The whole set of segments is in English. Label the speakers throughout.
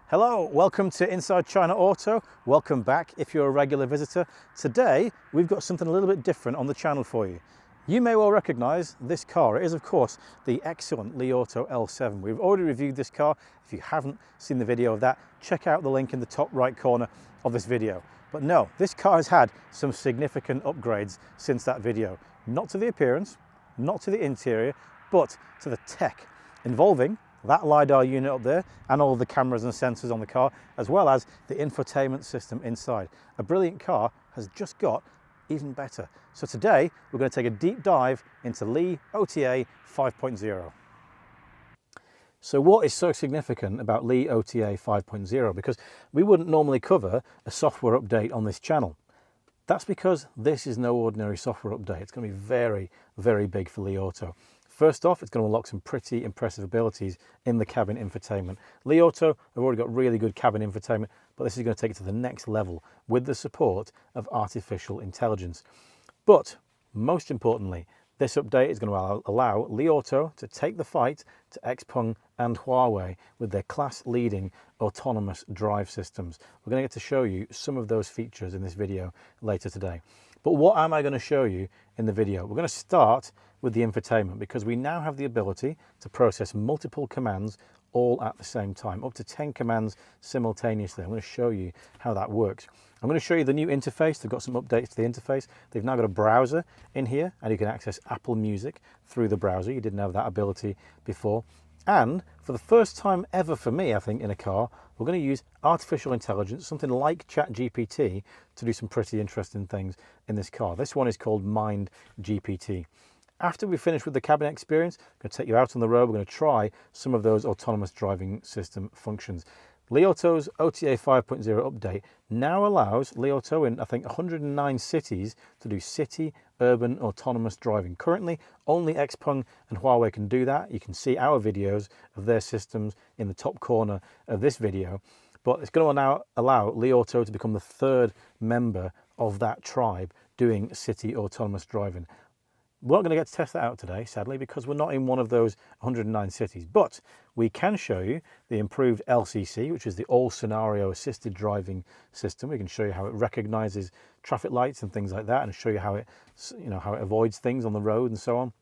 Speaker 1: Hello, welcome to Inside China Auto. Welcome back if you're a regular visitor. Today, we've got something a little bit different on the channel for you. You may well recognize this car. It is, of course, the excellent Li OTA L7. We've already reviewed this car. If you haven't seen the video of that, check out the link in the top right corner of this video. But no, this car has had some significant upgrades since that video. Not to the appearance, not to the interior, but to the tech involving that LiDAR unit up there and all the cameras and sensors on the car, as well as the infotainment system inside. A brilliant car has just got even better. So today we're going to take a deep dive into Li OTA 5.0. So what is so significant about Li OTA 5.0? Because we wouldn't normally cover a software update on this channel. That's because this is no ordinary software update. It's going to be very, very big for Li OTA. First off, it's going to unlock some pretty impressive abilities in the cabin infotainment. Li OTA have already got really good cabin infotainment, but this is going to take it to the next level with the support of artificial intelligence. But most importantly, this update is going to allow Li OTA to take the fight to XPeng and Huawei with their class-leading autonomous drive systems. We're going to get to show you some of those features in this video later today. But what am I going to show you in the video? We're going to start with the infotainment because we now have the ability to process multiple commands all at the same time, up to 10 commands simultaneously. I'm going to show you how that works. I'm going to show you the new interface. They've got some updates to the interface. They've now got a browser in here and you can access Apple Music through the browser. You didn't have that ability before. And for the first time ever for me, I think, in a car, we're going to use artificial intelligence, something like GPT, to do some pretty interesting things in this car. This one is called Mind GPT. After we finish with the cabin experience, I'm going to take you out on the road. We're going to try some of those autonomous driving system functions. Li OTA's OTA 5.0 update now allows Li OTA in, I think, 109 cities to do city, urban, autonomous driving. Currently, only XPeng and Huawei can do that. You can see our videos of their systems in the top corner of this video. But it's going to now allow Li OTA to become the third member of that tribe doing city autonomous driving. We're not going to get to test that out today, sadly, because we're not in one of those 109 cities. But we can show you the improved LCC, which is the all scenario assisted driving system. We can show you how it recognizes traffic lights and things like that, and show you how it avoids things on the road and so on.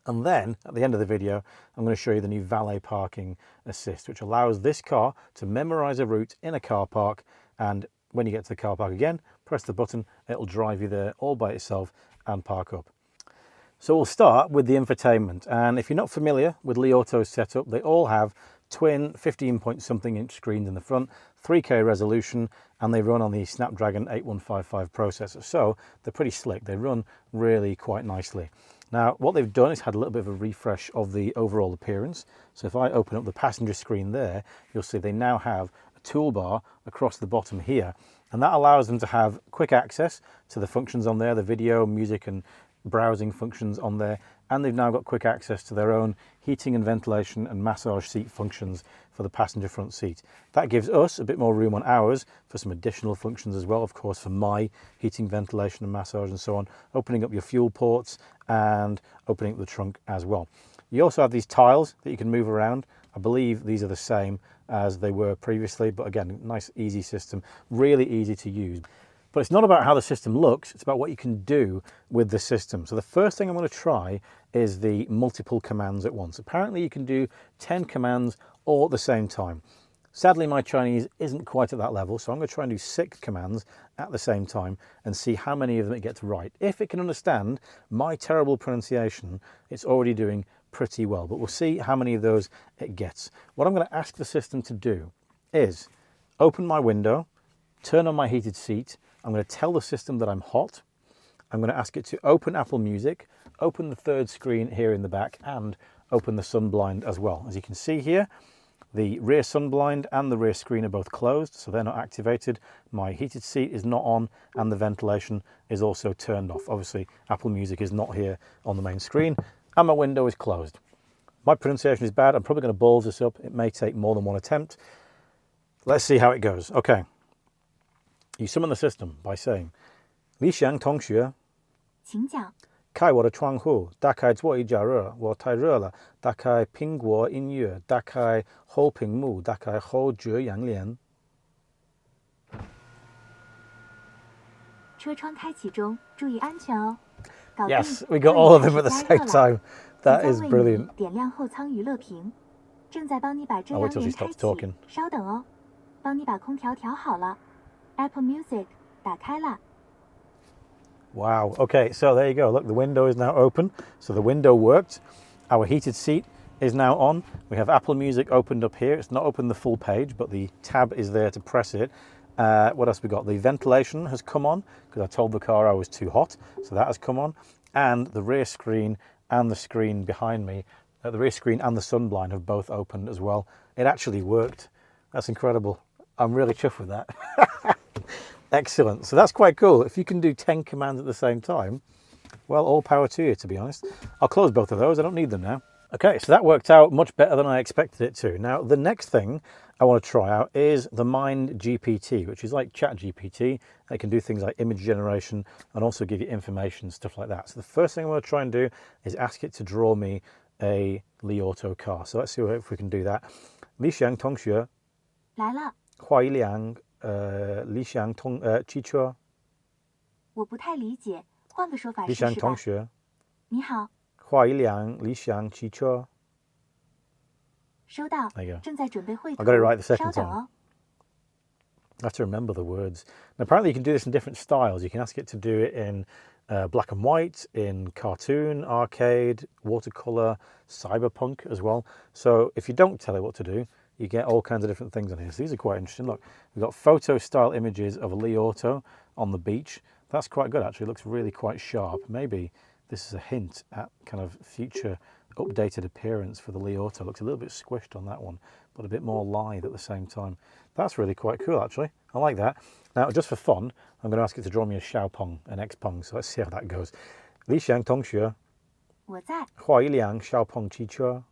Speaker 1: And then at the end of the video, I'm going to show you the new Valet parking assist, which allows this car to memorize a route in a car park. And when you get to the car park again, press the button, it'll drive you there all by itself and park up. So we'll start with the infotainment, and if you're not familiar with Li OTA's setup, they all have twin 15-point-something-inch screens in the front, 3K resolution, and they run on the Snapdragon 8155 processor, so they're pretty slick. They run really quite nicely. Now, what they've done is had a little bit of a refresh of the overall appearance. So if I open up the passenger screen there, you'll see they now have a toolbar across the bottom here, and that allows them to have quick access to the functions on there, the video, music, and browsing functions on there, and they've now got quick access to their own heating and ventilation and massage seat functions for the passenger front seat. That gives us a bit more room on ours for some additional functions as well, of course, for my heating, ventilation and massage and so on, opening up your fuel ports and opening up the trunk as well. You also have these tiles that you can move around. I believe these are the same as they were previously, but again, nice easy system, really easy to use. But it's not about how the system looks, it's about what you can do with the system. So the first thing I'm going to try is the multiple commands at once. Apparently you can do 10 commands all at the same time. Sadly, my Chinese isn't quite at that level, so I'm going to try and do 6 commands at the same time and see how many of them it gets right. If it can understand my terrible pronunciation, it's already doing pretty well, but we'll see how many of those it gets. What I'm going to ask the system to do is open my window, turn on my heated seat. I'm going to tell the system that I'm hot. I'm going to ask it to open Apple Music, open the third screen here in the back, and open the sun blind as well. As you can see here, the rear sun blind and the rear screen are both closed, so they're not activated. My heated seat is not on, and the ventilation is also turned off. Obviously, Apple Music is not here on the main screen, and my window is closed. My pronunciation is bad. I'm probably going to balls this up. It may take more than one attempt. Let's see how it goes. Okay. You summon the system by saying, 李想同学,开我的窗户，打开座椅加热，我太热了。打开苹果音乐，打开后屏幕，打开后遮阳帘。
Speaker 2: 车窗开启中，注意安全哦。
Speaker 1: Yes, we got all of them at the same time. That is brilliant.
Speaker 2: 点亮后舱娱乐屏，正在帮你把遮阳帘开启。稍等哦，帮你把空调调好了。Apple Music 打开了。
Speaker 1: Wow. Okay, so there you go. Look, the window is now open. So the window worked. Our heated seat is now on. We have Apple Music opened up here. It's not opened the full page, but the tab is there to press it. What else we got? The ventilation has come on because I told the car I was too hot. So that has come on. And the rear screen and the screen behind me, the rear screen and the sun blind have both opened as well. It actually worked. That's incredible. I'm really chuffed with that. Excellent. So that's quite cool. If you can do 10 commands at the same time, well, all power to you, to be honest. I'll close both of those. I don't need them now. Okay, so that worked out much better than I expected it to. Now, the next thing I want to try out is the Mind GPT, which is like Chat GPT. It can do things like image generation and also give you information, stuff like that. So the first thing I'm going to try and do is ask it to draw me a Li Auto car. So let's see if we can do that. Li Xiang Tongxue.
Speaker 2: 来了。
Speaker 1: 画一辆理想汽车。
Speaker 2: 我不太理解，换个说法
Speaker 1: 试试吧。理想同学。
Speaker 2: 你好。
Speaker 1: 画一辆理想汽车。
Speaker 2: 收到。正在准备绘图。
Speaker 1: I got it right the second time.
Speaker 2: 稍等哦。
Speaker 1: I have to remember the words. And apparently you can do this in different styles. You can ask it to do it in black and white, in cartoon, arcade, watercolor, cyberpunk as well. So if you don't tell it what to do, you get all kinds of different things on here. So these are quite interesting. Look, we've got photo style images of a Li Auto on the beach. That's quite good actually. It looks really quite sharp. Maybe this is a hint at kind of future updated appearance for the Li Auto. It looks a little bit squished on that one, but a bit more lithe at the same time. That's really quite cool actually. I like that. Now, just for fun, I'm going to ask it to draw me a Xiaopeng, an Xpeng. So let's see how that goes. Li Xiang Tongxue.
Speaker 2: 我在。
Speaker 1: 画一辆Xiaopeng汽车。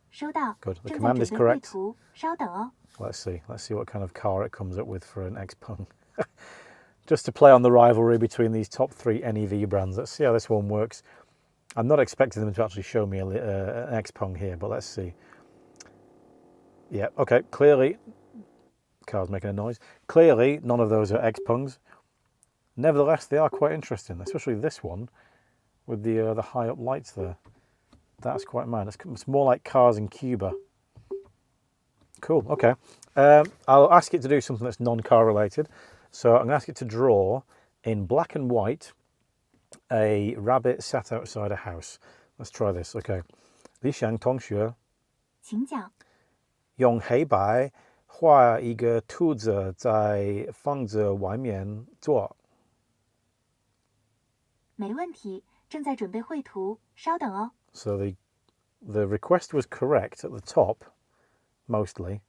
Speaker 2: 收到。
Speaker 1: Good. The command is correct.
Speaker 2: 稍等哦。
Speaker 1: Let's see what kind of car it comes up with for an Xpeng. Just to play on the rivalry between these top 3 NEV brands. Let's see how this one works. I'm not expecting them to actually show me an Xpeng here, but let's see. Yeah, okay, clearly, car's making a noise. Clearly, none of those are Xpengs. Nevertheless, they are quite interesting, especially this one with the high up lights there. That's quite mad. It's more like cars in Cuba. Cool, okay. I'll ask it to do something that's non-car related. So I'm going to ask it to draw in black and white a rabbit sat outside a house. Let's try this, okay. 理想同学
Speaker 2: 请讲
Speaker 1: 用黑白画一个兔子在房子外面坐。
Speaker 2: 没问题，正在准备绘图，稍等哦。
Speaker 1: So the request was correct at the top, mostly.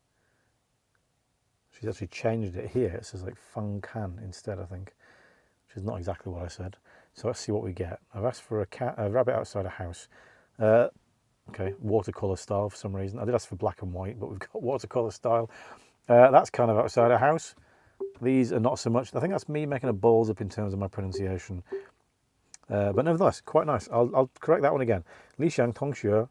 Speaker 1: She's actually changed it here. It says like Feng Can instead, I think, which is not exactly what I said. So let's see what we get. I've asked for a rabbit outside a house. Okay, watercolor style for some reason. I did ask for black and white, but we've got watercolor style. That's kind of outside a house. These are not so much. I think that's me making a balls up in terms of my pronunciation. But nevertheless, quite nice. I'll correct that one again. 理想同学，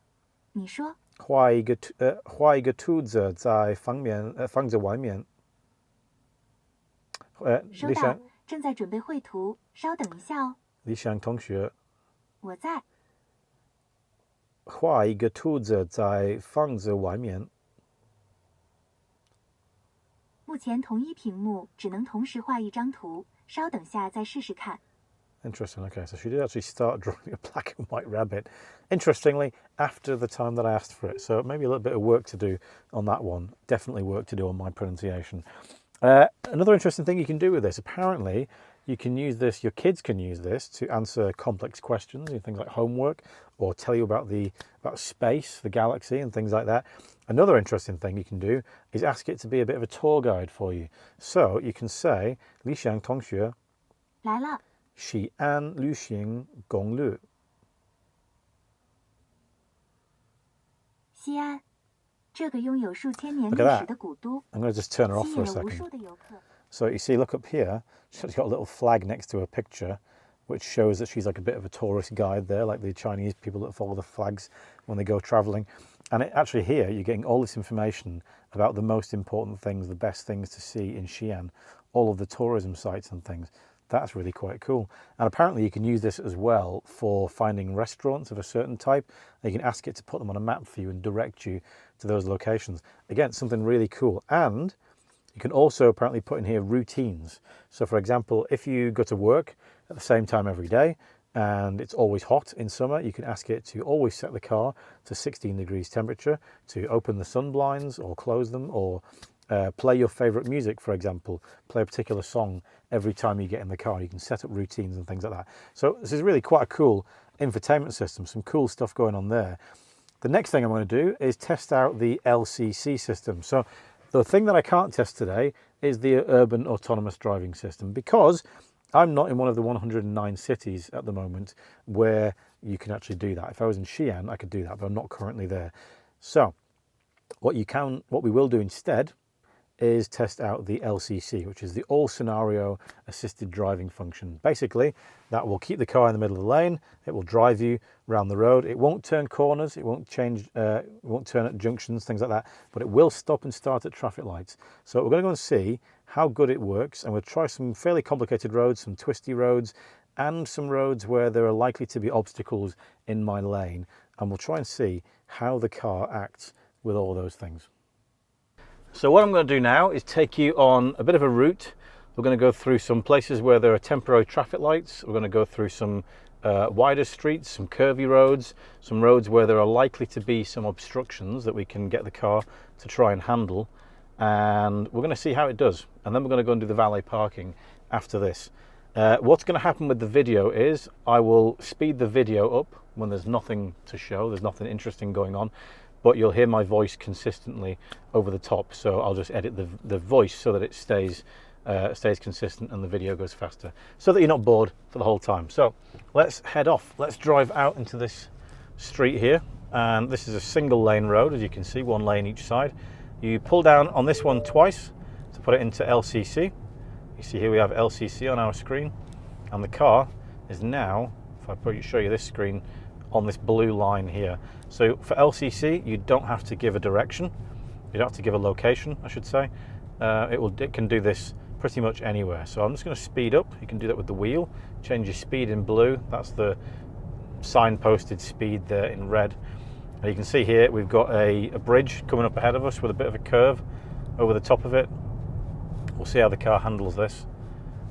Speaker 2: 你说
Speaker 1: 画一个兔子在房子外面。
Speaker 2: 收到，正在准备绘图，稍等一下哦。
Speaker 1: 理想同学，
Speaker 2: 我在。
Speaker 1: 画一个兔子在房子外面。
Speaker 2: 目前同一屏幕只能同时画一张图，稍等下再试试看。
Speaker 1: Interesting. Okay, so she did actually start drawing a black and white rabbit. Interestingly, after the time that I asked for it. So maybe a little bit of work to do on that one. Definitely work to do on my pronunciation. Another interesting thing you can do with this, apparently, you can use this, your kids can use this to answer complex questions, things like homework, or tell you about space, the galaxy, and things like that. Another interesting thing you can do is ask it to be a bit of a tour guide for you. So you can say, 理想同学
Speaker 2: 来了。
Speaker 1: 西安旅行攻略。
Speaker 2: 西安，这个拥有数千年历史的古都，
Speaker 1: I'm going to just turn her off for a second. So you see, look up here. She's got a little flag next to her picture. which shows that she's like a bit of a tourist guide there, like the Chinese people that follow the flags when they go traveling. And actually here, you're getting all this information about the most important things, the best things to see in Xi'an, all of the tourism sites and things. That's really quite cool. And apparently you can use this as well for finding restaurants of a certain type. You can ask it to put them on a map for you and direct you to those locations. Again, something really cool. And you can also apparently put in here routines. So for example, if you go to work at the same time every day, and it's always hot in summer, you can ask it to always set the car to 16 degrees temperature, to open the sun blinds or close them, or play your favorite music, for example, play a particular song every time you get in the car. You can set up routines and things like that. So this is really quite a cool infotainment system, some cool stuff going on there. The next thing I'm going to do is test out the LCC system. So the thing that I can't test today is the urban autonomous driving system, because I'm not in one of the 109 cities at the moment where you can actually do that. If I was in Xi'an, I could do that, but I'm not currently there. So what we will do instead is test out the LCC, which is the all scenario assisted driving function. Basically, that will keep the car in the middle of the lane. It will drive you around the road. It won't turn corners. It won't change. It won't turn at junctions, things like that. But it will stop and start at traffic lights. So we're going to go and see how good it works, and we'll try some fairly complicated roads, some twisty roads, and some roads where there are likely to be obstacles in my lane. And we'll try and see how the car acts with all those things. So what I'm going to do now is take you on a bit of a route. We're going to go through some places where there are temporary traffic lights. We're going to go through some wider streets, some curvy roads, some roads where there are likely to be some obstructions that we can get the car to try and handle. And we're going to see how it does. And then we're going to go and do the valet parking after this. What's going to happen with the video is I will speed the video up when there's nothing to show, there's nothing interesting going on, but you'll hear my voice consistently over the top. So I'll just edit the voice so that it stays consistent and the video goes faster, so that you're not bored for the whole time. So let's head off. Let's drive out into this street here. And this is a single lane road, as you can see, one lane each side. You pull down on this one twice to put it into LCC. You see here we have LCC on our screen, and the car is now, if I show you this screen, on this blue line here. So for LCC, you don't have to give a direction. You don't have to give a location, I should say. It can do this pretty much anywhere. So I'm just going to speed up. You can do that with the wheel. Change your speed in blue. That's the signposted speed there in red. And you can see here we've got a bridge coming up ahead of us with a bit of a curve over the top of it. We'll see how the car handles this.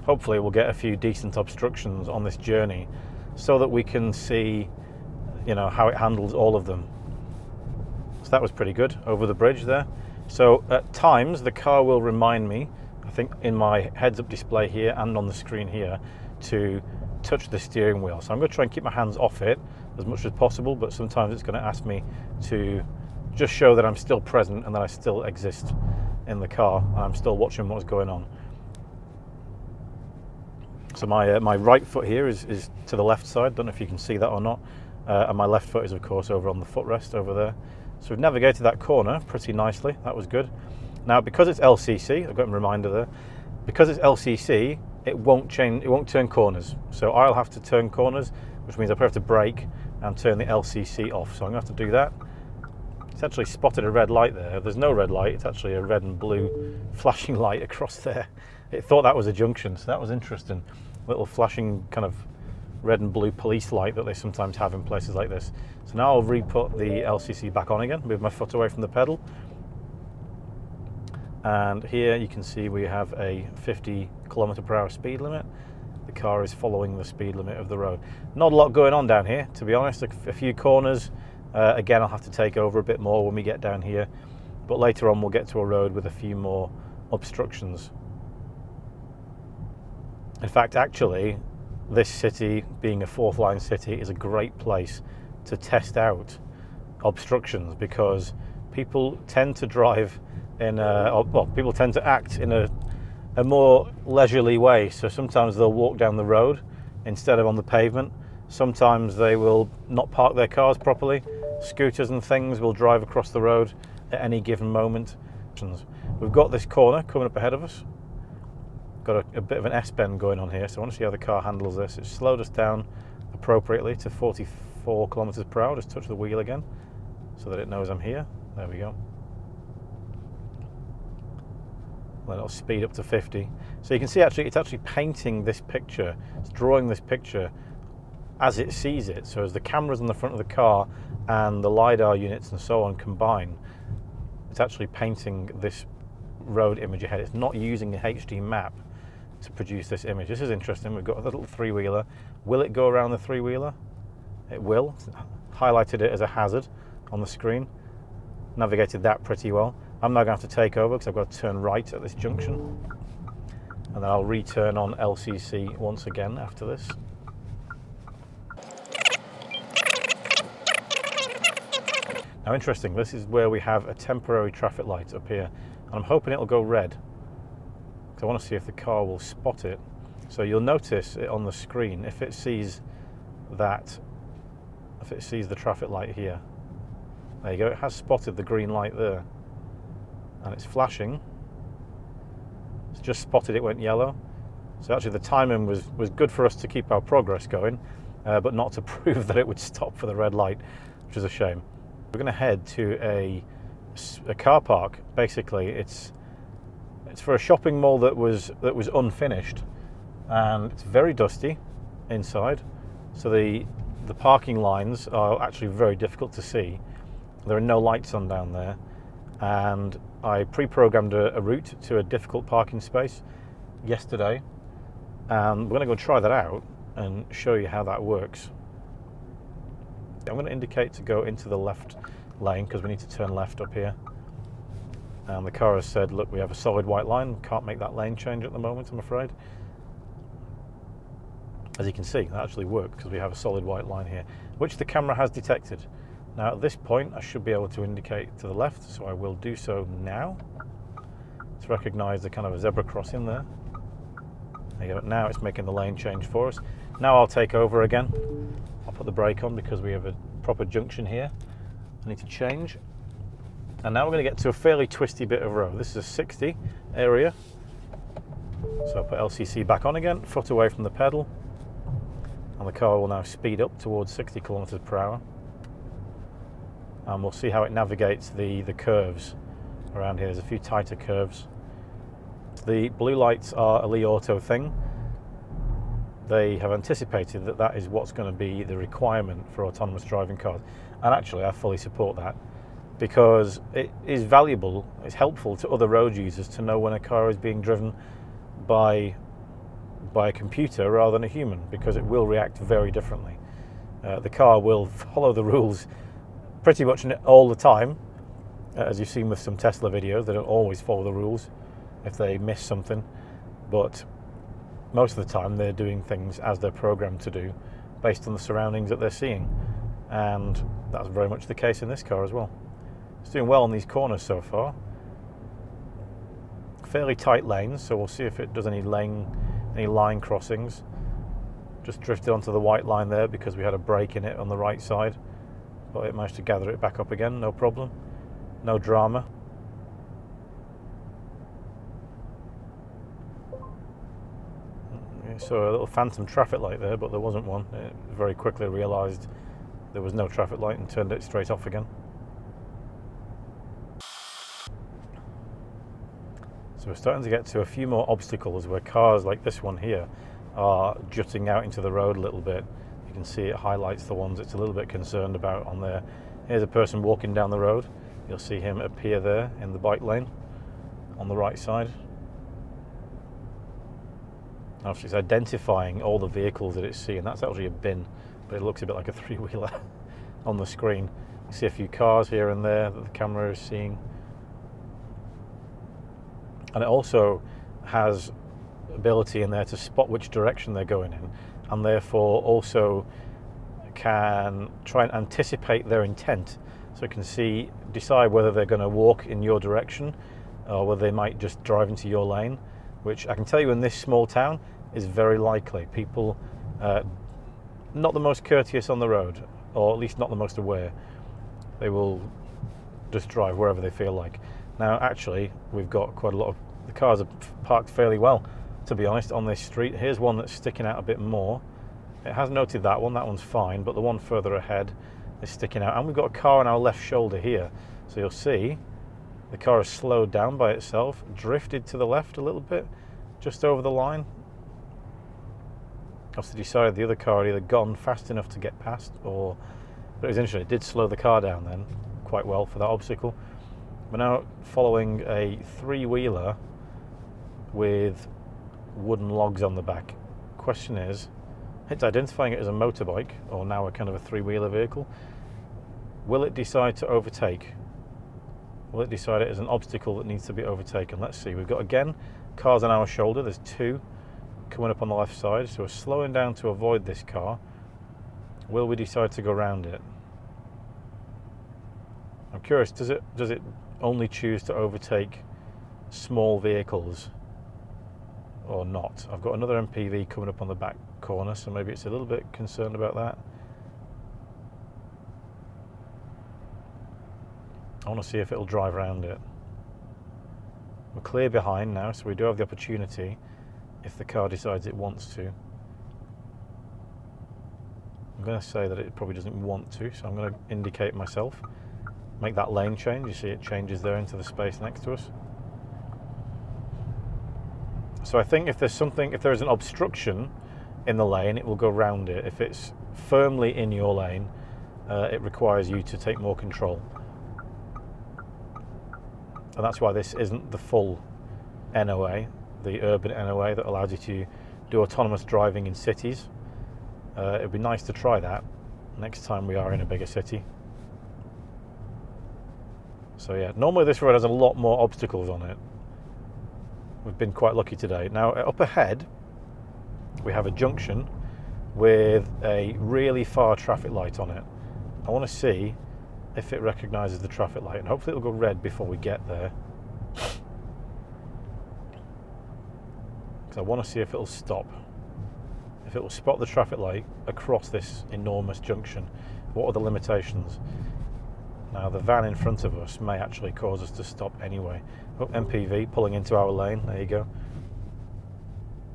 Speaker 1: Hopefully we'll get a few decent obstructions on this journey so that we can see, how it handles all of them. So that was pretty good over the bridge there. So at times the car will remind me, I think in my heads-up display here and on the screen here, to touch the steering wheel. So I'm going to try and keep my hands off it as much as possible, but sometimes it's going to ask me to just show that I'm still present and that I still exist in the car and I'm still watching what's going on. So my right foot here is to the left side. Don't know if you can see that or not. And my left foot is of course over on the footrest over there. So we've navigated that corner pretty nicely. That was good. Now because it's LCC, I've got a reminder there. Because it's LCC, it won't turn corners. So I'll have to turn corners, which means I probably have to brake and turn the LCC off. So I'm going to have to do that. It's actually spotted a red light there. There's no red light. It's actually a red and blue flashing light across there. It thought that was a junction, so that was interesting. Little flashing kind of red and blue police light that they sometimes have in places like this. So now I'll re-put the LCC back on again, move my foot away from the pedal. And here you can see we have a 50 km/h speed limit. The car is following the speed limit of the road. Not a lot going on down here, to be honest. A few corners. Again, I'll have to take over a bit more when we get down here. But later on we'll get to a road with a few more obstructions. In fact, actually, this city, being a fourth line city, is a great place to test out obstructions, because people tend to drive people tend to act in a more leisurely way. So sometimes they'll walk down the road instead of on the pavement. Sometimes they will not park their cars properly. Scooters and things will drive across the road at any given moment. We've got this corner coming up ahead of us. got a bit of an S-bend going on here, so I want to see how the car handles this. It's slowed us down appropriately to 44 kilometers per hour. Just touch the wheel again so that it knows I'm here. There we go. Then it'll speed up to 50. So you can see actually it's actually painting this picture. It's drawing this picture as it sees it. So as the cameras on the front of the car and the LiDAR units and so on combine, it's actually painting this road image ahead. It's not using a HD map to produce this image. This is interesting. We've got a little three-wheeler. Will it go around the three-wheeler? It will. It's highlighted it as a hazard on the screen. Navigated that pretty well. I'm now going to have to take over because I've got to turn right at this junction. And then I'll return on LCC once again after this. Now interesting, this is where we have a temporary traffic light up here. And I'm hoping it'll go red, because I want to see if the car will spot it. So you'll notice it on the screen if it sees the traffic light here. There you go, it has spotted the green light there. And it's flashing. It's just spotted it went yellow. So actually the timing was good for us to keep our progress going, but not to prove that it would stop for the red light, which is a shame. We're going to head to a car park. Basically it's for a shopping mall that was unfinished, and it's very dusty inside, so the parking lines are actually very difficult to see. There are no lights on down there, and I pre-programmed a route to a difficult parking space yesterday, and we're going to go try that out and show you how that works. I'm going to indicate to go into the left lane because we need to turn left up here. And the car has said, look, we have a solid white line. Can't make that lane change at the moment, I'm afraid. As you can see, that actually worked because we have a solid white line here, which the camera has detected. Now at this point, I should be able to indicate to the left, so I will do so now. It's recognised the kind of a zebra crossing there. There you go. Now it's making the lane change for us. Now I'll take over again. I'll put the brake on because we have a proper junction here. I need to change. And now we're going to get to a fairly twisty bit of road. This is a 60 area. So I'll put LCC back on again, foot away from the pedal. And the car will now speed up towards 60 kilometers per hour. And we'll see how it navigates the curves around here. There's a few tighter curves. The blue lights are a Li Auto thing. They have anticipated that that is what's going to be the requirement for autonomous driving cars. And actually, I fully support that, because it is valuable, it's helpful to other road users to know when a car is being driven by a computer rather than a human, because it will react very differently. The car will follow the rules pretty much all the time, as you've seen with some Tesla videos. They don't always follow the rules if they miss something, but most of the time they're doing things as they're programmed to do based on the surroundings that they're seeing, and that's very much the case in this car as well. It's doing well on these corners so far. Fairly tight lanes, so we'll see if it does any line crossings. Just drifted onto the white line there because we had a break in it on the right side, but it managed to gather it back up again, no problem, no drama. So a little phantom traffic light there, but there wasn't one. It very quickly realised there was no traffic light and turned it straight off again. So we're starting to get to a few more obstacles where cars like this one here are jutting out into the road a little bit. You can see it highlights the ones it's a little bit concerned about on there. Here's a person walking down the road. You'll see him appear there in the bike lane on the right side. Actually, it's identifying all the vehicles that it's seeing. That's actually a bin, but it looks a bit like a three-wheeler on the screen. You see a few cars here and there that the camera is seeing. And it also has ability in there to spot which direction they're going in, and therefore also can try and anticipate their intent. So it can decide whether they're going to walk in your direction or whether they might just drive into your lane, which I can tell you in this small town is very likely. People not the most courteous on the road, or at least not the most aware. They will just drive wherever they feel like. Now actually we've got quite a lot of, the cars are parked fairly well to be honest, on this street. Here's one that's sticking out a bit more. It has noted that one's fine, but the one further ahead is sticking out. And we've got a car on our left shoulder here. So you'll see the car has slowed down by itself, drifted to the left a little bit, just over the line. Obviously decided the other car had either gone fast enough to get past, but it was interesting, it did slow the car down then quite well for that obstacle. We're now following a three-wheeler with wooden logs on the back. Question is, it's identifying it as a motorbike, or now a kind of a three-wheeler vehicle. Will it decide to overtake? Will it decide it as an obstacle that needs to be overtaken? Let's see. We've got, again, cars on our shoulder. There's two coming up on the left side, so we're slowing down to avoid this car. Will we decide to go around it? I'm curious, does it only choose to overtake small vehicles or not? I've got another MPV coming up on the back corner, so maybe it's a little bit concerned about that. I want to see if it'll drive around it. We're clear behind now, so we do have the opportunity if the car decides it wants to. I'm going to say that it probably doesn't want to, so I'm going to indicate myself. Make that lane change. You see it changes there into the space next to us. So I think if there's an obstruction in the lane, it will go round it. If it's firmly in your lane, it requires you to take more control. And that's why this isn't the full NOA, the urban NOA that allows you to do autonomous driving in cities. It'd be nice to try that next time we are in a bigger city. So yeah, normally this road has a lot more obstacles on it. We've been quite lucky today. Now up ahead, we have a junction with a really far traffic light on it. I want to see if it recognises the traffic light, and hopefully it'll go red before we get there. Because I want to see if it'll stop. If it will spot the traffic light across this enormous junction. What are the limitations? Now the van in front of us may actually cause us to stop anyway. Oh, MPV pulling into our lane, there you go.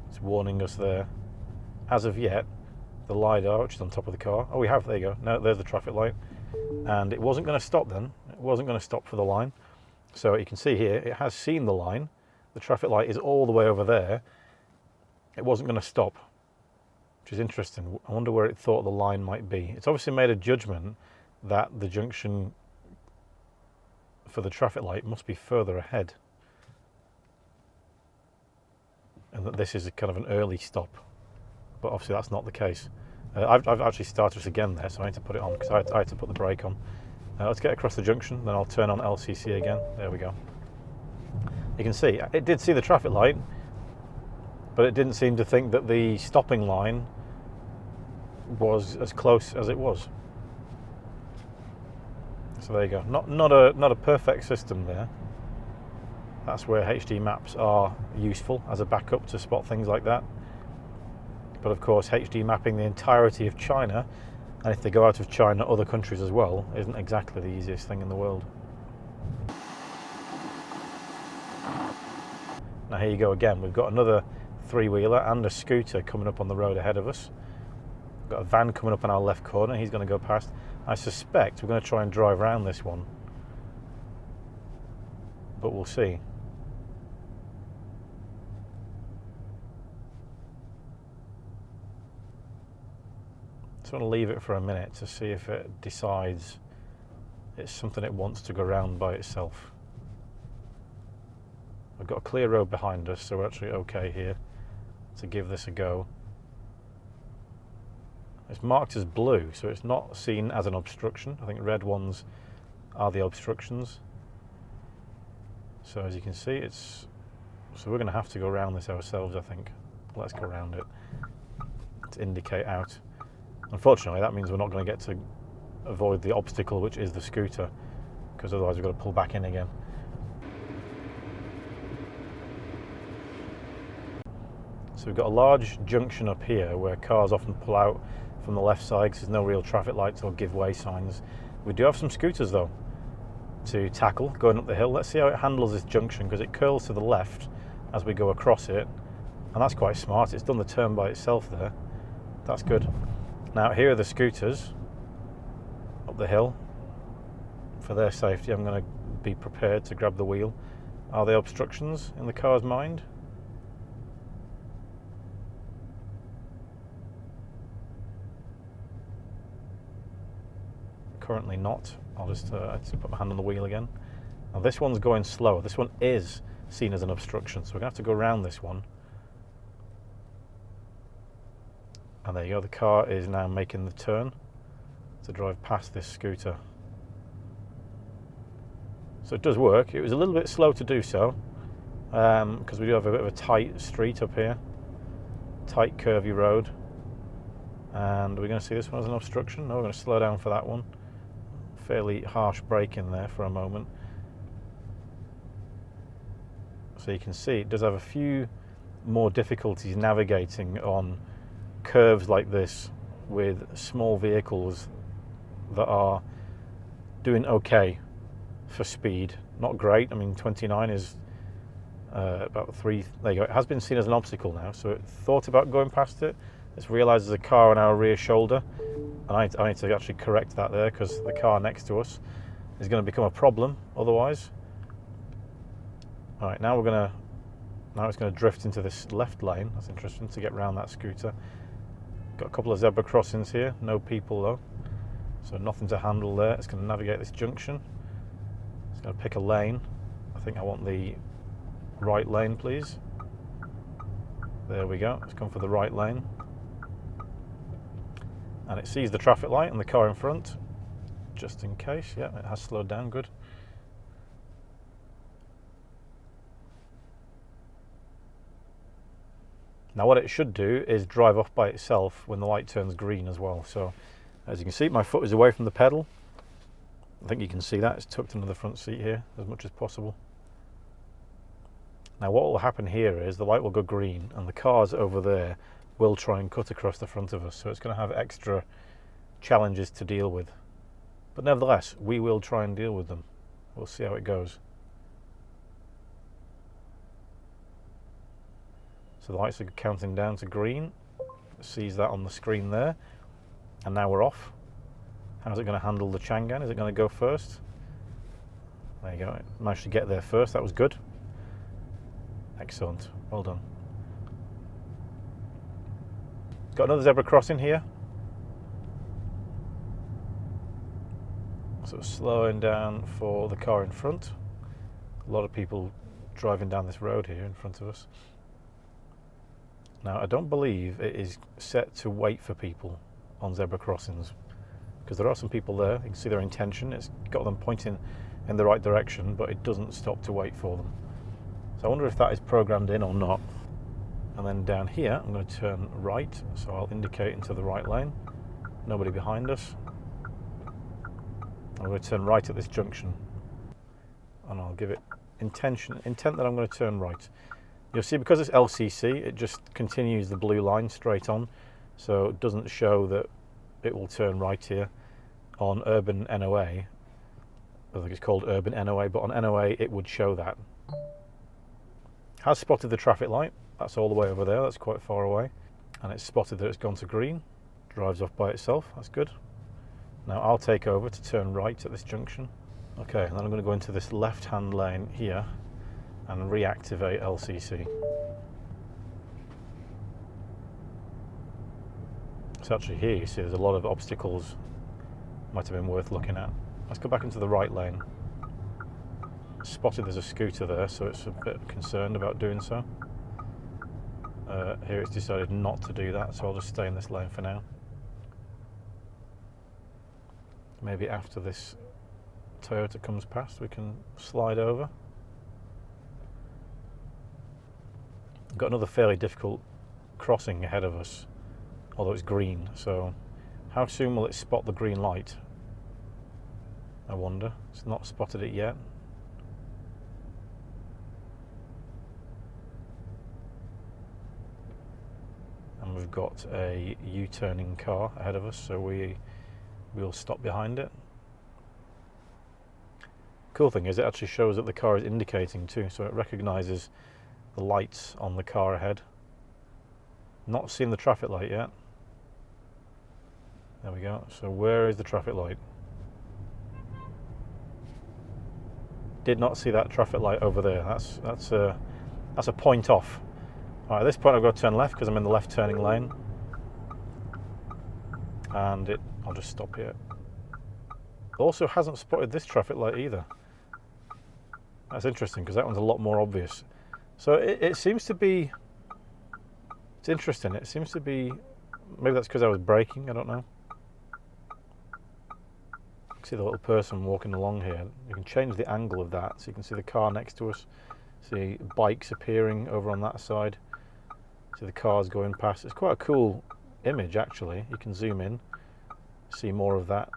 Speaker 1: It's warning us there. As of yet, the LiDAR, which is on top of the car, there you go, no, there's the traffic light. And it wasn't going to stop then, it wasn't going to stop for the line. So you can see here, it has seen the line, the traffic light is all the way over there. It wasn't going to stop, which is interesting. I wonder where it thought the line might be. It's obviously made a judgment that the junction for the traffic light must be further ahead, and that this is a kind of an early stop, but obviously that's not the case. I've actually started us again there, so I need to put it on because I had to put the brake on. Let's get across the junction, then I'll turn on LCC again. There we go. You can see it did see the traffic light, but it didn't seem to think that the stopping line was as close as it was. So there you go. Not a perfect system there. That's where HD maps are useful as a backup to spot things like that. But of course, HD mapping the entirety of China, and if they go out of China, other countries as well, isn't exactly the easiest thing in the world. Now here you go again. We've got another three-wheeler and a scooter coming up on the road ahead of us. We've got a van coming up on our left corner. He's going to go past. I suspect we're going to try and drive around this one, but we'll see. So I'm going to leave it for a minute to see if it decides it's something it wants to go around by itself. We've got a clear road behind us, so we're actually okay here to give this a go. It's marked as blue, so it's not seen as an obstruction. I think red ones are the obstructions. So as you can see, so we're going to have to go around this ourselves, I think. Let's go around it to indicate out. Unfortunately, that means we're not going to get to avoid the obstacle, which is the scooter, because otherwise we've got to pull back in again. So we've got a large junction up here where cars often pull out from the left side because there's no real traffic lights or give way signs. We do have some scooters though to tackle going up the hill. Let's see how it handles this junction, because it curls to the left as we go across it, And that's quite smart. It's done the turn by itself there. That's good. Now here are the scooters up the hill. For their safety, I'm going to be prepared to grab the wheel. Are there obstructions in the car's mind? Currently not. I'll just put my hand on the wheel again. Now this one's going slower. This one is seen as an obstruction, so we're going to have to go around this one. And there you go, the car is now making the turn to drive past this scooter. So it does work. It was a little bit slow to do so, because we do have a bit of a tight street up here, tight curvy road. And we're going to see this one as an obstruction. No, we're going to slow down for that one. Fairly harsh brake in there for a moment. So you can see it does have a few more difficulties navigating on curves like this with small vehicles that are doing okay for speed. Not great. I mean, 29 is about 3. There you go. It has been seen as an obstacle now, so it thought about going past it. It's realised there's a car on our rear shoulder, and I need to actually correct that there, because the car next to us is going to become a problem otherwise. All right, now it's going to drift into this left lane. That's interesting, to get around that scooter. Got a couple of zebra crossings here, no people though, so nothing to handle there. It's going to navigate this junction. It's going to pick a lane. I think I want the right lane, please. There we go. It's come for the right lane. And it sees the traffic light and the car in front, just in case. Yeah, it has slowed down, good. Now what it should do is drive off by itself when the light turns green as well. So as you can see, my foot is away from the pedal. I think you can see that. It's tucked into the front seat here as much as possible. Now what will happen here is the light will go green and the cars over there will try and cut across the front of us. So it's going to have extra challenges to deal with. But nevertheless, we will try and deal with them. We'll see how it goes. So the lights are counting down to green. It sees that on the screen there. And now we're off. How's it going to handle the Chang'an? Is it going to go first? There you go. It managed to get there first. That was good. Excellent. Well done. Got another zebra crossing here. So slowing down for the car in front. A lot of people driving down this road here in front of us. Now, I don't believe it is set to wait for people on zebra crossings, because there are some people there. You can see their intention. It's got them pointing in the right direction, but it doesn't stop to wait for them. So I wonder if that is programmed in or not. And then down here, I'm going to turn right, so I'll indicate into the right lane. Nobody behind us. I'm going to turn right at this junction, and I'll give it intent that I'm going to turn right. You'll see, because it's LCC, it just continues the blue line straight on, so it doesn't show that it will turn right here. On Urban NOA, I think it's called Urban NOA, but on NOA it would show that. Has spotted the traffic light. That's all the way over there. That's quite far away. And it's spotted that it's gone to green. Drives off by itself. That's good. Now I'll take over to turn right at this junction. Okay, and then I'm going to go into this left-hand lane here and reactivate LCC. So actually here you see there's a lot of obstacles. Might have been worth looking at. Let's go back into the right lane. Spotted there's a scooter there, so it's a bit concerned about doing so. Here it's decided not to do that, so I'll just stay in this lane for now. Maybe after this Toyota comes past we can slide over. Got another fairly difficult crossing ahead of us, although it's green, so how soon will it spot the green light? I wonder. It's not spotted it yet. And we've got a U-turning car ahead of us, so we'll stop behind it. Cool thing is it actually shows that the car is indicating too, so it recognises the lights on the car ahead. Not seen the traffic light yet. There we go. So where is the traffic light? Did not see that traffic light over there. That's a point off. All right, at this point I've got to turn left because I'm in the left turning lane. And I'll just stop here. Also hasn't spotted this traffic light either. That's interesting because that one's a lot more obvious. So it seems to be, it's interesting. It seems to be, maybe that's because I was braking, I don't know. You can see the little person walking along here. You can change the angle of that so you can see the car next to us. See bikes appearing over on that side. See the cars going past. It's quite a cool image actually. You can zoom in, see more of that.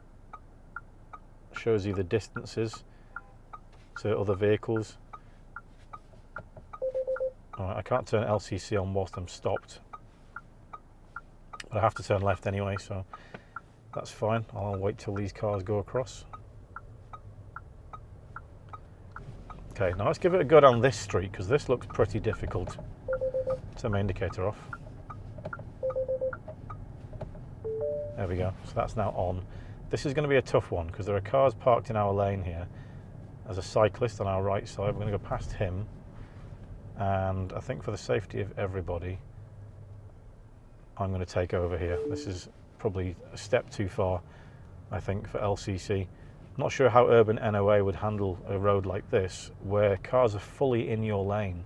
Speaker 1: Shows you the distances to other vehicles. Alright, I can't turn LCC on whilst I'm stopped, but I have to turn left anyway, so that's fine. I'll wait till these cars go across. Okay, now let's give it a go down this street because this looks pretty difficult. Turn my indicator off. There we go, so that's now on. This is going to be a tough one because there are cars parked in our lane here. There's a cyclist on our right side. We're going to go past him, and I think for the safety of everybody I'm going to take over here. This is probably a step too far, I think, for LCC. Not sure how urban NOA would handle a road like this where cars are fully in your lane.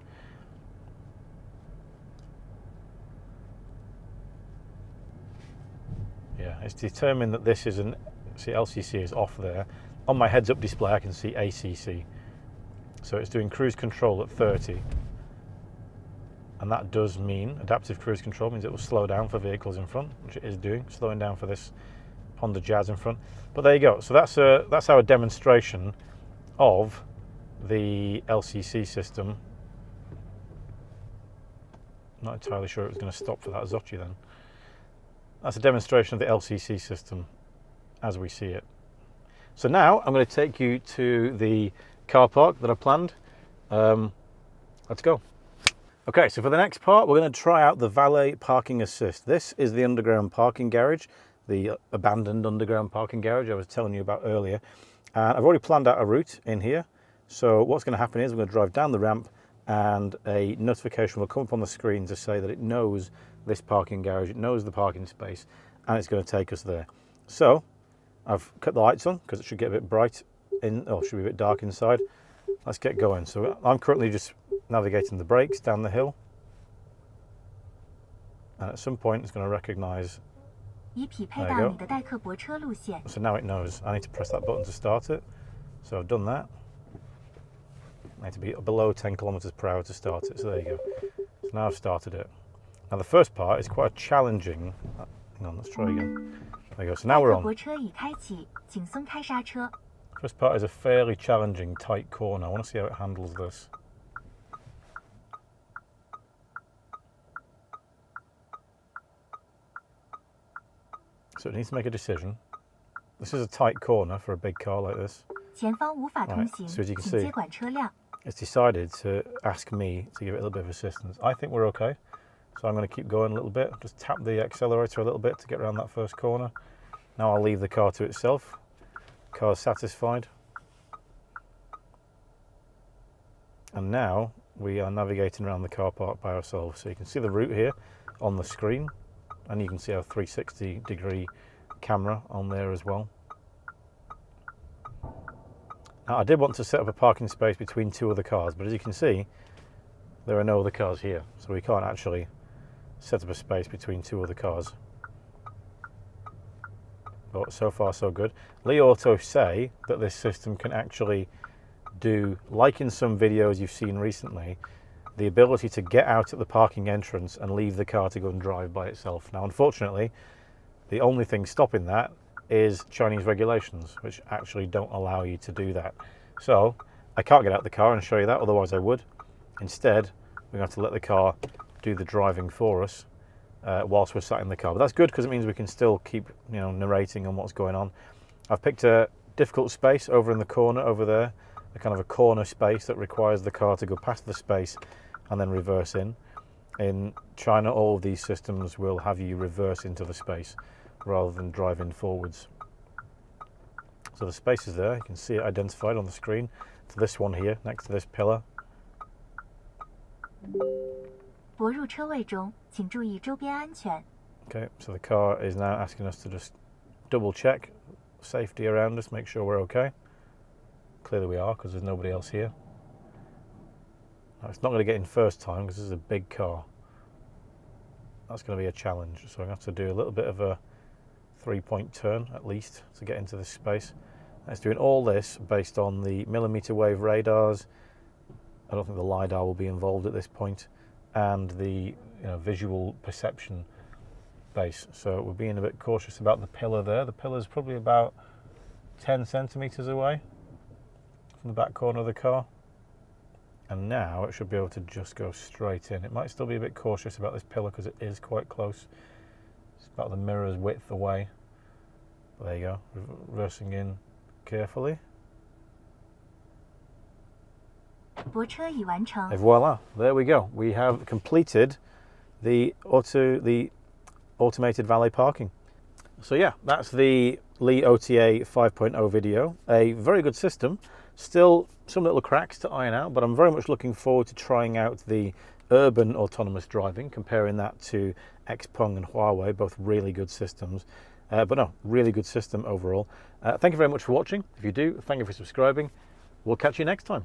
Speaker 1: Yeah, it's determined that this is see, LCC is off there. On my heads-up display I can see ACC. So it's doing cruise control at 30. And that does mean, adaptive cruise control means it will slow down for vehicles in front, which it is doing, slowing down for this Honda Jazz in front. But there you go. So that's our demonstration of the LCC system. Not entirely sure it was going to stop for that Zocchi then. That's a demonstration of the LCC system as we see it. So now I'm going to take you to the car park that I planned. Let's go. Okay, so for the next part, we're going to try out the Valet Parking Assist. This is the underground parking garage, the abandoned underground parking garage I was telling you about earlier. And I've already planned out a route in here. So what's going to happen is I'm going to drive down the ramp and a notification will come up on the screen to say that it knows this parking garage, it knows the parking space, and it's going to take us there. So I've cut the lights on because it should get a bit bright or should be a bit dark inside. Let's get going. So I'm currently just navigating the brakes down the hill, and at some point it's going to recognize. There you go. So now it knows I need to press that button to start it. So I've done that. I need to be below 10 kilometers per hour to start it. So there you go. So now I've started it. Now the first part is quite a challenging. Hang on, let's try again. There you go. So now we're on. First part is a fairly challenging tight corner. I want to see how it handles this. So it needs to make a decision. This is a tight corner for a big car like this. Right, so as you can see, it's decided to ask me to give it a little bit of assistance. I think we're okay. So I'm going to keep going a little bit. Just tap the accelerator a little bit to get around that first corner. Now I'll leave the car to itself. Car's satisfied. And now we are navigating around the car park by ourselves. So you can see the route here on the screen, and you can see our 360-degree camera on there as well. Now I did want to set up a parking space between two other cars, but as you can see, there are no other cars here. So we can't actually set up a space between two other cars. But so far so good. Li OTA say that this system can actually do, like in some videos you've seen recently, the ability to get out at the parking entrance and leave the car to go and drive by itself. Now unfortunately, the only thing stopping that is Chinese regulations, which actually don't allow you to do that. So I can't get out the car and show you that, otherwise I would. Instead, we're going to have to let the car do the driving for us whilst we're sat in the car. But that's good because it means we can still keep, narrating on what's going on. I've picked a difficult space over in the corner over there, a kind of a corner space that requires the car to go past the space and then reverse in. In China, all of these systems will have you reverse into the space rather than drive in forwards. So the space is there, you can see it identified on the screen. To this one here, next to this pillar.
Speaker 2: 泊入车位中，请注意周边安全。
Speaker 1: Okay, so the car is now asking us to just double check safety around us, make sure we're okay. Clearly we are, because there's nobody else here. Now, it's not going to get in first time because this is a big car. That's going to be a challenge, so I'm going to have to do a little bit of a 3-point turn at least to get into this space. And it's doing all this based on the millimeter wave radars. I don't think the LiDAR will be involved at this point, and the visual perception base. So we're being a bit cautious about the pillar there. The pillar is probably about 10 centimeters away from the back corner of the car. And now it should be able to just go straight in. It might still be a bit cautious about this pillar because it is quite close. It's about the mirror's width away. There you go, reversing in carefully.
Speaker 2: 泊车已完成。
Speaker 1: And voila, there we go. We have completed the automated valet parking. So yeah, that's the Li OTA 5.0 video. A very good system. Still some little cracks to iron out, but I'm very much looking forward to trying out the urban autonomous driving, comparing that to Xpeng and Huawei, both really good systems. But no, really good system overall. Thank you very much for watching. If you do, thank you for subscribing. We'll catch you next time.